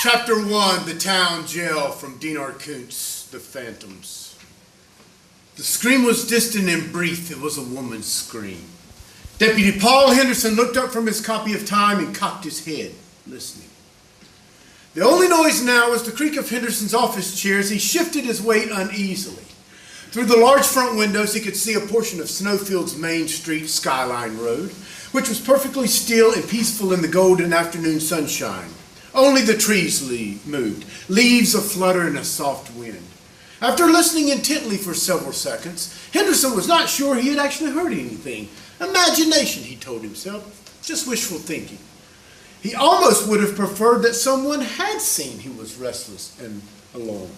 Chapter 1, The Town Jail, from Dinar Kuntz, The Phantoms. The scream was distant and brief. It was a woman's scream. Deputy Paul Henderson looked up from his copy of Time and cocked his head, listening. The only noise now was the creak of Henderson's office chair as he shifted his weight uneasily. Through the large front windows, he could see a portion of Snowfield's Main Street Skyline Road, which was perfectly still and peaceful in the golden afternoon sunshine. Only the trees moved, leaves aflutter in a soft wind. After listening intently for several seconds, Henderson was not sure he had actually heard anything. Imagination, he told himself, just wishful thinking. He almost would have preferred that someone had seen he was restless and alone.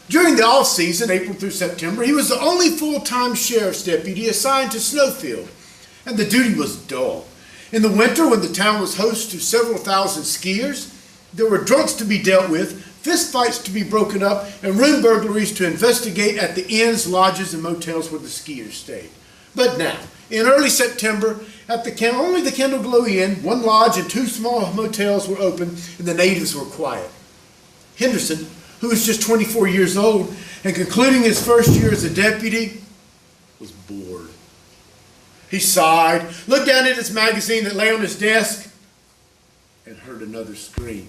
During the off-season, April through September, he was the only full-time sheriff's deputy assigned to Snowfield, and the duty was dull. In the winter, when the town was host to several thousand skiers, there were drunks to be dealt with, fistfights to be broken up, and room burglaries to investigate at the inns, lodges, and motels where the skiers stayed. But now, in early September, at only the Kendall Glow Inn, one lodge and two small motels were open, and the natives were quiet. Henderson, who was just 24 years old and concluding his first year as a deputy, was bored. He sighed, looked down at his magazine that lay on his desk, and heard another scream.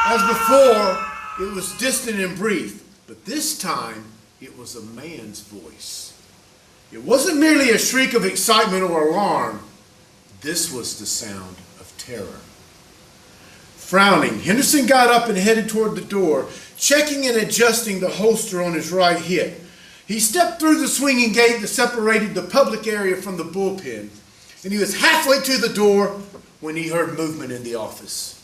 As before, it was distant and brief, but this time it was a man's voice. It wasn't merely a shriek of excitement or alarm. This was the sound of terror. Frowning, Henderson got up and headed toward the door, checking and adjusting the holster on his right hip. He stepped through the swinging gate that separated the public area from the bullpen, and he was halfway to the door when he heard movement in the office.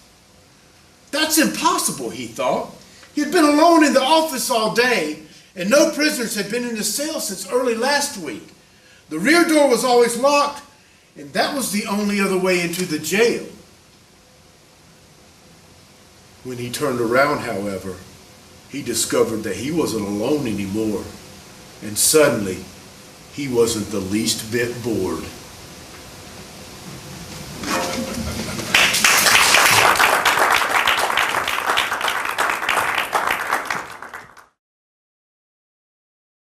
That's impossible, he thought. He had been alone in the office all day, and no prisoners had been in the cell since early last week. The rear door was always locked, and that was the only other way into the jail. When he turned around, however, he discovered that he wasn't alone anymore, and suddenly he wasn't the least bit bored.